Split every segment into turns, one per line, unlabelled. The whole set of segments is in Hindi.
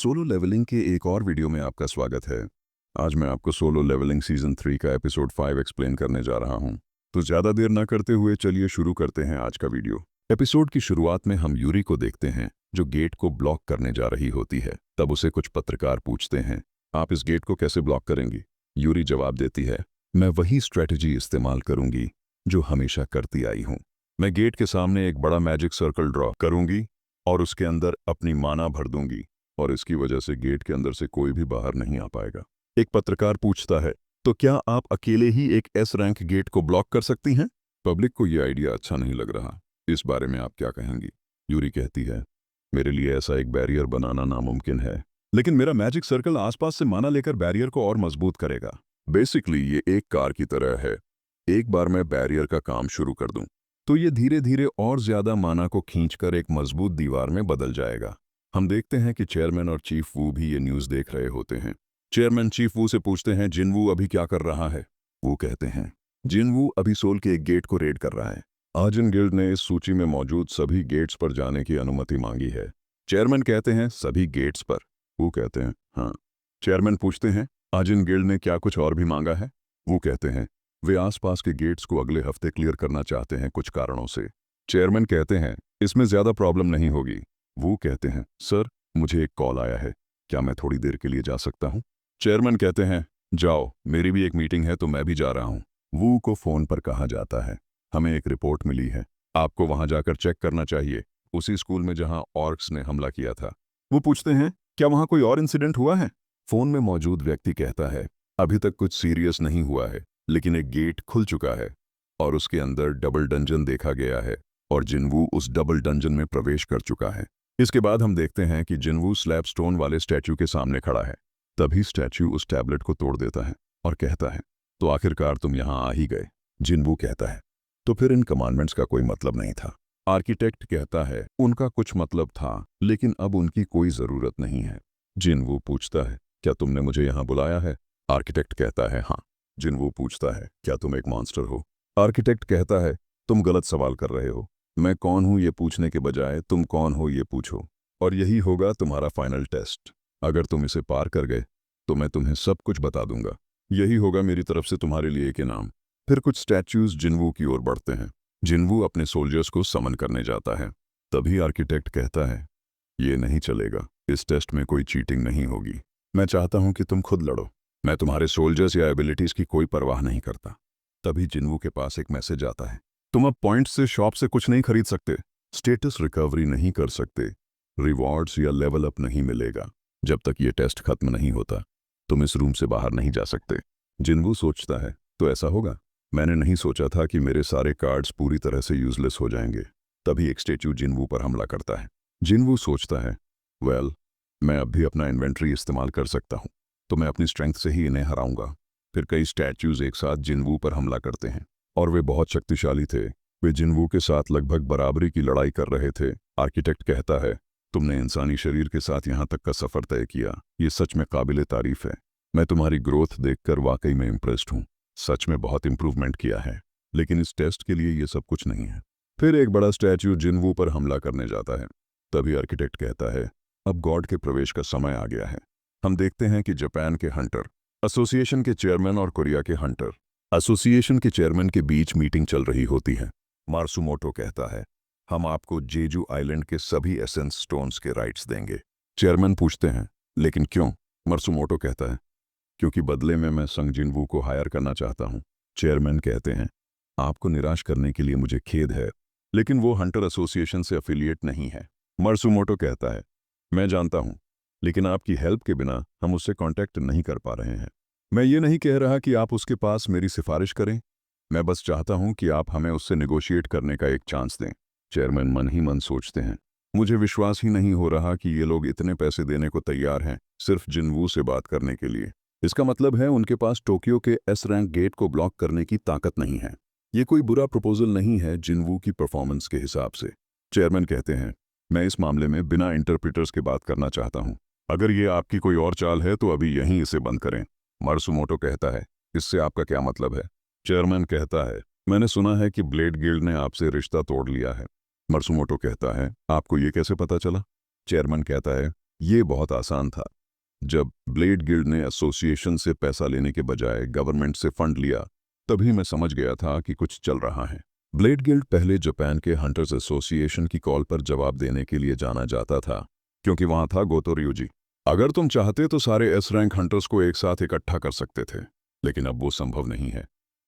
सोलो लेवलिंग के एक और वीडियो में आपका स्वागत है। आज मैं आपको सोलो लेवलिंग सीजन 3 का एपिसोड 5 एक्सप्लेन करने जा रहा हूं। तो ज़्यादा देर ना करते हुए चलिए शुरू करते हैं आज का वीडियो। एपिसोड की शुरुआत में हम यूरी को देखते हैं जो गेट को ब्लॉक करने जा रही होती है। तब उसे कुछ पत्रकार पूछते हैं, आप इस गेट को कैसे ब्लॉक करेंगी? यूरी जवाब देती है, मैं वही स्ट्रेटजी इस्तेमाल करूंगी जो हमेशा करती आई हूँ। मैं गेट के सामने एक बड़ा मैजिक सर्कल ड्रॉ करूंगी और उसके अंदर अपनी माना भर दूंगी और इसकी वजह से गेट के अंदर से कोई भी बाहर नहीं आ पाएगा। एक पत्रकार पूछता है, तो क्या आप अकेले ही एक एस रैंक गेट को ब्लॉक कर सकती हैं? पब्लिक को यह आइडिया अच्छा नहीं लग रहा। इस बारे में आप क्या कहेंगी? यूरी कहती है, मेरे लिए ऐसा एक बैरियर बनाना नामुमकिन है, लेकिन मेरा मैजिक सर्कल आसपास से माना लेकर बैरियर को और मजबूत करेगा। बेसिकली ये एक कार की तरह है। एक बार मैं बैरियर का काम शुरू कर दूं तो ये धीरे धीरे और ज्यादा माना को खींचकर एक मजबूत दीवार में बदल जाएगा। हम देखते हैं कि चेयरमैन और चीफ वू भी ये न्यूज़ देख रहे होते हैं। चेयरमैन चीफ वू से पूछते हैं, जिनवू अभी क्या कर रहा है? वो कहते हैं, जिनवू अभी सोल के एक गेट को रेड कर रहा है। आजिन गिल्ड ने इस सूची में मौजूद सभी गेट्स पर जाने की अनुमति मांगी है। चेयरमैन कहते हैं, सभी गेट्स पर? वो कहते हैं, हाँ। चेयरमैन पूछते हैं, आजिन गिल्ड ने क्या कुछ और भी मांगा है? वो कहते हैं, वे आसपास के गेट्स को अगले हफ्ते क्लियर करना चाहते हैं कुछ कारणों से। चेयरमैन कहते हैं, इसमें ज्यादा प्रॉब्लम नहीं होगी। वो कहते हैं, सर मुझे एक कॉल आया है, क्या मैं थोड़ी देर के लिए जा सकता हूँ? चेयरमैन कहते हैं, जाओ, मेरी भी एक मीटिंग है तो मैं भी जा रहा हूँ। वू को फोन पर कहा जाता है, हमें एक रिपोर्ट मिली है, आपको वहां जाकर चेक करना चाहिए, उसी स्कूल में जहां ऑर्क्स ने हमला किया था। वो पूछते हैं, क्या वहां कोई और इंसिडेंट हुआ है? फोन में मौजूद व्यक्ति कहता है, अभी तक कुछ सीरियस नहीं हुआ है, लेकिन एक गेट खुल चुका है और उसके अंदर डबल डंजन देखा गया है और जिनवू उस डबल डंजन में प्रवेश कर चुका है। इसके बाद हम देखते हैं कि जिनवू स्लैब स्टोन वाले स्टैचू के सामने खड़ा है। तभी स्टैचू उस टैबलेट को तोड़ देता है और कहता है, तो आखिरकार तुम यहां आ ही गए। जिनवू कहता है, तो फिर इन कमांडमेंट्स का कोई मतलब नहीं था। आर्किटेक्ट कहता है, उनका कुछ मतलब था, लेकिन अब उनकी कोई जरूरत नहीं है। जिनवू पूछता है, क्या तुमने मुझे यहां बुलाया है? आर्किटेक्ट कहता है, हाँ। जिनवू पूछता है, क्या तुम एक मॉन्स्टर हो? आर्किटेक्ट कहता है, तुम गलत सवाल कर रहे हो। मैं कौन हूं ये पूछने के बजाय तुम कौन हो ये पूछो, और यही होगा तुम्हारा फाइनल टेस्ट। अगर तुम इसे पार कर गए तो मैं तुम्हें सब कुछ बता दूंगा। यही होगा मेरी तरफ से तुम्हारे लिए एक इनाम। फिर कुछ स्टैच्यूज जिनवू की ओर बढ़ते हैं। जिनवू अपने सोल्जर्स को समन करने जाता है। तभी आर्किटेक्ट कहता है, ये नहीं चलेगा, इस टेस्ट में कोई चीटिंग नहीं होगी। मैं चाहता हूं कि तुम खुद लड़ो। मैं तुम्हारे सोल्जर्स या एबिलिटीज की कोई परवाह नहीं करता। तभी जिनवू के पास एक मैसेज आता है, तुम अब पॉइंट्स से शॉप से कुछ नहीं खरीद सकते, स्टेटस रिकवरी नहीं कर सकते, रिवॉर्ड्स या लेवल अप नहीं मिलेगा। जब तक ये टेस्ट खत्म नहीं होता तुम इस रूम से बाहर नहीं जा सकते। जिनवू सोचता है, तो ऐसा होगा? मैंने नहीं सोचा था कि मेरे सारे कार्ड्स पूरी तरह से यूजलेस हो जाएंगे। तभी एक स्टैचू जिनवू पर हमला करता है। जिनवू सोचता है, वेल, मैं अब भी अपना इन्वेंट्री इस्तेमाल कर सकता हूँ, तो मैं अपनी स्ट्रेंथ से ही इन्हें हराऊंगा। फिर कई स्टैच्यूज एक साथ जिनवू पर हमला करते हैं और वे बहुत शक्तिशाली थे। वे जिनवू के साथ लगभग बराबरी की लड़ाई कर रहे थे। आर्किटेक्ट कहता है, तुमने इंसानी शरीर के साथ यहाँ तक का सफर तय किया, ये सच में काबिले तारीफ है। मैं तुम्हारी ग्रोथ देखकर वाकई में इम्प्रेस्ड हूँ। सच में बहुत इंप्रूवमेंट किया है, लेकिन इस टेस्ट के लिए ये सब कुछ नहीं है। फिर एक बड़ा स्टैच्यू जिनवू पर हमला करने जाता है। तभी आर्किटेक्ट कहता है, अब गॉड के प्रवेश का समय आ गया है। हम देखते हैं कि जापान के हंटर एसोसिएशन के चेयरमैन और कोरिया के हंटर एसोसिएशन के चेयरमैन के बीच मीटिंग चल रही होती है। मार्सुमोटो कहता है, हम आपको जेजू आइलैंड के सभी एसेंस स्टोन्स के राइट्स देंगे। चेयरमैन पूछते हैं, लेकिन क्यों? मार्सुमोटो कहता है, क्योंकि बदले में मैं संग जिनवू को हायर करना चाहता हूँ। चेयरमैन कहते हैं, आपको निराश करने के लिए मुझे खेद है, लेकिन वो हंटर एसोसिएशन से एफिलिएट नहीं है। मार्सुमोटो कहता है, मैं जानता हूँ, लेकिन आपकी हेल्प के बिना हम उससे कांटेक्ट नहीं कर पा रहे हैं। मैं ये नहीं कह रहा कि आप उसके पास मेरी सिफारिश करें, मैं बस चाहता हूं कि आप हमें उससे नेगोशिएट करने का एक चांस दें। चेयरमैन मन ही मन सोचते हैं, मुझे विश्वास ही नहीं हो रहा कि ये लोग इतने पैसे देने को तैयार हैं सिर्फ जिनवू से बात करने के लिए। इसका मतलब है उनके पास टोक्यो के एस रैंक गेट को ब्लॉक करने की ताकत नहीं है। ये कोई बुरा प्रपोजल नहीं है जिनवू की परफॉर्मेंस के हिसाब से। चेयरमैन कहते हैं, मैं इस मामले में बिना इंटरप्रिटर्स के बात करना चाहता हूँ। अगर ये आपकी कोई और चाल है तो अभी यहीं इसे बंद करें। मार्सुमोटो कहता है, इससे आपका क्या मतलब है? चेयरमैन कहता है, मैंने सुना है कि ब्लेड गिल्ड ने आपसे रिश्ता तोड़ लिया है। मार्सुमोटो कहता है, आपको ये कैसे पता चला? चेयरमैन कहता है, ये बहुत आसान था। जब ब्लेड गिल्ड ने एसोसिएशन से पैसा लेने के बजाय गवर्नमेंट से फंड लिया, तभी मैं समझ गया था कि कुछ चल रहा है। ब्लेड गिल्ड पहले जापान के हंटर्स एसोसिएशन की कॉल पर जवाब देने के लिए जाना जाता था, क्योंकि वहां था गोतो ryuji। अगर तुम चाहते तो सारे एस रैंक हंटर्स को एक साथ इकट्ठा कर सकते थे, लेकिन अब वो संभव नहीं है।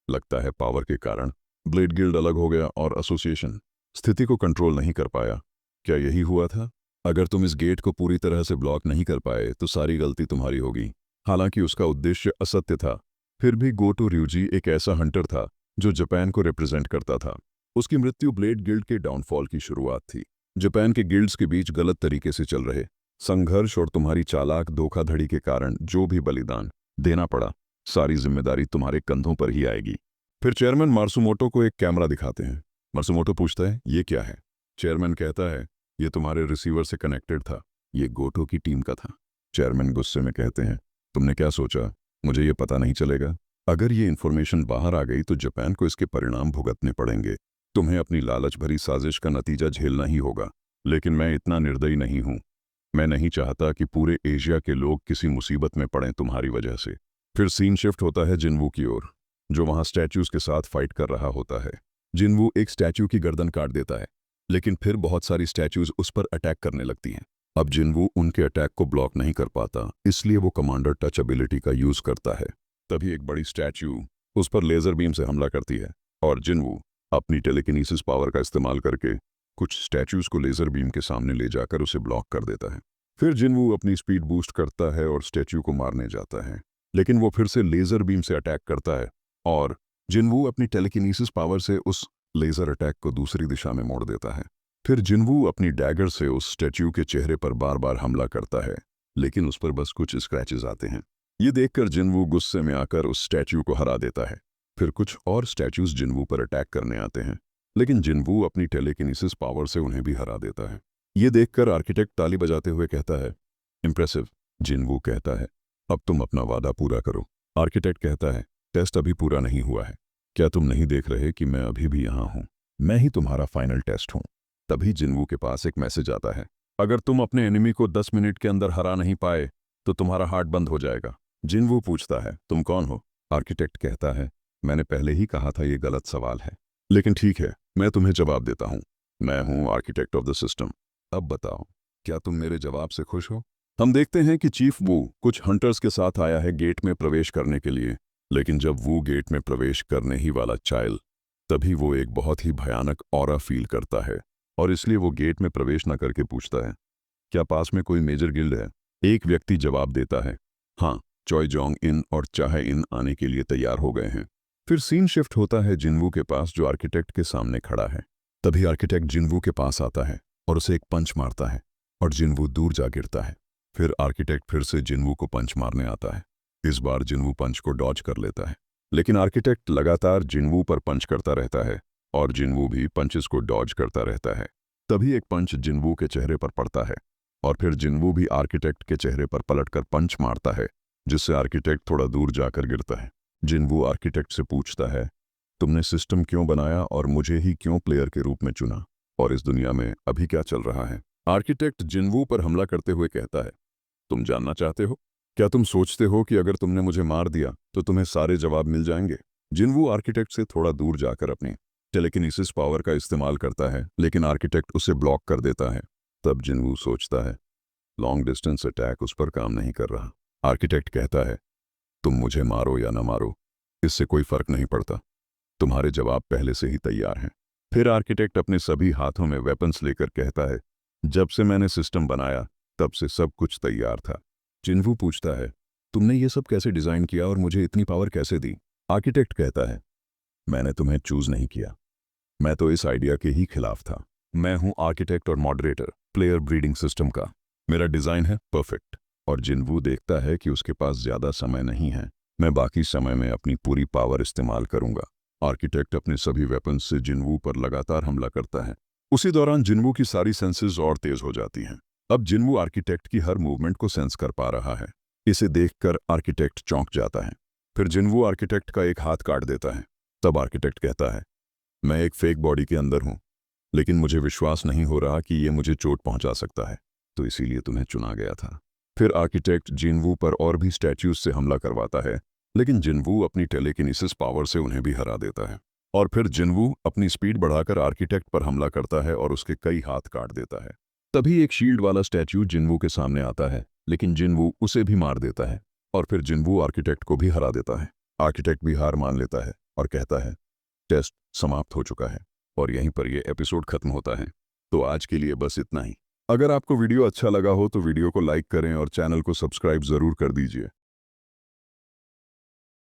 लगता है पावर के कारण ब्लेड गिल्ड अलग हो गया और एसोसिएशन स्थिति को कंट्रोल नहीं कर पाया। क्या यही हुआ था? अगर तुम इस गेट को पूरी तरह से ब्लॉक नहीं कर पाए तो सारी गलती तुम्हारी होगी। हालांकि उसका उद्देश्य असत्य था, फिर भी गोटो ryuji एक ऐसा हंटर था जो जापान को रिप्रेजेंट करता था। उसकी मृत्यु ब्लेड गिल्ड के डाउनफॉल की शुरुआत थी। जापान के गिल्ड्स के बीच गलत तरीके से चल रहे संघर्ष और तुम्हारी चालाक धोखाधड़ी के कारण जो भी बलिदान देना पड़ा, सारी जिम्मेदारी तुम्हारे कंधों पर ही आएगी। फिर चेयरमैन मार्सुमोटो को एक कैमरा दिखाते हैं। मार्सुमोटो पूछता है, ये क्या है? चेयरमैन कहता है, ये तुम्हारे रिसीवर से कनेक्टेड था, ये गोटो की टीम का था। चेयरमैन गुस्से में कहते हैं, तुमने क्या सोचा मुझे ये पता नहीं चलेगा? अगर ये इन्फॉर्मेशन बाहर आ गई तो जापान को इसके परिणाम भुगतने पड़ेंगे। तुम्हें अपनी लालच भरी साजिश का नतीजा झेलना ही होगा। लेकिन मैं इतना निर्दयी नहीं हूं। मैं नहीं चाहता कि पूरे एशिया के लोग किसी मुसीबत में पड़ें तुम्हारी वजह से। फिर सीन शिफ्ट होता है जिन्वू की ओर, जो वहां स्टैच्यूज के साथ फाइट कर रहा होता है। जिन्वू एक स्टैच्यू की गर्दन काट देता है, लेकिन फिर बहुत सारी स्टैच्यूज उस पर अटैक करने लगती हैं। अब जिन्वू उनके अटैक को ब्लॉक नहीं कर पाता, इसलिए वो कमांडर टच एबिलिटी का यूज करता है। तभी एक बड़ी स्टैच्यू उस पर लेजर बीम से हमला करती है और जिन्वू अपनी टेलीकिनेसिस पावर का इस्तेमाल करके कुछ स्टैच्यूज को लेजर बीम के सामने ले जाकर उसे ब्लॉक कर देता है। फिर जिन्वू अपनी स्पीड बूस्ट करता है और स्टैच्यू को मारने जाता है, लेकिन वो फिर से लेजर बीम से अटैक करता है और जिन्वू अपनी टेलीकिनेसिस पावर से उस लेजर अटैक को दूसरी दिशा में मोड़ देता है। फिर जिन्वू अपनी डैगर से उस स्टैच्यू के चेहरे पर बार बार हमला करता है, लेकिन उस पर बस कुछ स्क्रैचेस आते हैं। ये देखकर जिन्वू गुस्से में आकर उस स्टैच्यू को हरा देता है। फिर कुछ और स्टैच्यूज जिन्वू पर अटैक करने आते हैं, लेकिन जिन्वू अपनी टेलीकिनेसिस पावर से उन्हें भी हरा देता है। ये देखकर आर्किटेक्ट ताली बजाते हुए कहता है, इम्प्रेसिव। जिन्वू कहता है, अब तुम अपना वादा पूरा करो। आर्किटेक्ट कहता है, टेस्ट अभी पूरा नहीं हुआ है। क्या तुम नहीं देख रहे कि मैं अभी भी यहाँ हूँ? मैं ही तुम्हारा फाइनल टेस्ट हूँ। तभी जिन्वू के पास एक मैसेज आता है, अगर तुम अपने एनिमी को 10 मिनट के अंदर हरा नहीं पाए तो तुम्हारा हार्ट बंद हो जाएगा। जिन्वू पूछता है, तुम कौन हो? आर्किटेक्ट कहता है, मैंने पहले ही कहा था ये गलत सवाल है, लेकिन ठीक है, मैं तुम्हें जवाब देता हूँ। मैं हूँ आर्किटेक्ट ऑफ द सिस्टम। अब बताओ, क्या तुम मेरे जवाब से खुश हो? हम देखते हैं कि चीफ वू कुछ हंटर्स के साथ आया है गेट में प्रवेश करने के लिए, लेकिन जब वू गेट में प्रवेश करने ही वाला चाइल, तभी वो एक बहुत ही भयानक ऑरा फील करता है और इसलिए वो गेट में प्रवेश न करके पूछता है, क्या पास में कोई मेजर गिल्ड है? एक व्यक्ति जवाब देता है, हाँ, चॉय जोंग इन और चाहे इन आने के लिए तैयार हो गए हैं। फिर सीन शिफ्ट होता है जिन्वू के पास, जो आर्किटेक्ट के सामने खड़ा है। तभी आर्किटेक्ट जिन्वू के पास आता है और उसे एक पंच मारता है और जिन्वू दूर जा गिरता है। फिर आर्किटेक्ट फिर से जिन्वू को पंच मारने आता है। इस बार जिन्वू पंच को डॉज कर लेता है, लेकिन आर्किटेक्ट लगातार जिन्वू पर पंच करता रहता है और जिन्वू भी पंचेस को डॉज करता रहता है। तभी एक पंच जिन्वू के चेहरे पर पड़ता है और फिर जिन्वू भी आर्किटेक्ट के चेहरे पर पलटकर पंच मारता है, जिससे आर्किटेक्ट थोड़ा दूर जाकर गिरता है। जिन्वू आर्किटेक्ट से पूछता है, तुमने सिस्टम क्यों बनाया और मुझे ही क्यों प्लेयर के रूप में चुना, और इस दुनिया में अभी क्या चल रहा है? आर्किटेक्ट जिन्वू पर हमला करते हुए कहता है, तुम जानना चाहते हो? क्या तुम सोचते हो कि अगर तुमने मुझे मार दिया तो तुम्हें सारे जवाब मिल जाएंगे? जिन्वू आर्किटेक्ट से थोड़ा दूर जाकर अपनी टेलीकिनेसिस पावर का इस्तेमाल करता है, लेकिन आर्किटेक्ट उसे ब्लॉक कर देता है। तब जिन्वू सोचता है, लॉन्ग डिस्टेंस अटैक उस पर काम नहीं कर रहा। आर्किटेक्ट कहता है, तुम मुझे मारो या न मारो, इससे कोई फर्क नहीं पड़ता, तुम्हारे जवाब पहले से ही तैयार हैं। फिर आर्किटेक्ट अपने सभी हाथों में वेपन्स लेकर कहता है, जब से मैंने सिस्टम बनाया तब से सब कुछ तैयार था। जिन्वू पूछता है, तुमने ये सब कैसे डिजाइन किया और मुझे इतनी पावर कैसे दी? आर्किटेक्ट कहता है, मैंने तुम्हें चूज नहीं किया, मैं तो इस आइडिया के ही खिलाफ था। मैं हूं आर्किटेक्ट और मॉडरेटर प्लेयर ब्रीडिंग सिस्टम का। मेरा डिजाइन है परफेक्ट। और जिन्वू देखता है कि उसके पास ज्यादा समय नहीं है। मैं बाकी समय में अपनी पूरी पावर इस्तेमाल करूंगा। आर्किटेक्ट अपने सभी वेपन्स से जिन्वू पर लगातार हमला करता है। उसी दौरान जिन्वू की सारी सेंसेस और तेज हो जाती हैं। अब जिन्वू आर्किटेक्ट की हर मूवमेंट को सेंस कर पा रहा है। इसे देखकर आर्किटेक्ट चौंक जाता है। फिर जिन्वू आर्किटेक्ट का एक हाथ काट देता है। तब आर्किटेक्ट कहता है, मैं एक फेक बॉडी के अंदर हूं, लेकिन मुझे विश्वास नहीं हो रहा कि ये मुझे चोट पहुंचा सकता है। तो इसीलिए तुम्हें चुना गया था। फिर आर्किटेक्ट जिनवू पर और भी स्टैच्यूज से हमला करवाता है, लेकिन जिनवू अपनी टेलीकिनेसिस पावर से उन्हें भी हरा देता है। और फिर जिनवू अपनी स्पीड बढ़ाकर आर्किटेक्ट पर हमला करता है और उसके कई हाथ काट देता है। तभी एक शील्ड वाला स्टैच्यू जिनवू के सामने आता है, लेकिन जिनवू उसे भी मार देता है। और फिर जिनवू आर्किटेक्ट को भी हरा देता है। आर्किटेक्ट भी हार मान लेता है और कहता है, टेस्ट समाप्त हो चुका है। और यहीं पर यह एपिसोड खत्म होता है। तो आज के लिए बस इतना ही। अगर आपको वीडियो अच्छा लगा हो तो वीडियो को लाइक करें और चैनल को सब्सक्राइब ज़रूर कर दीजिए।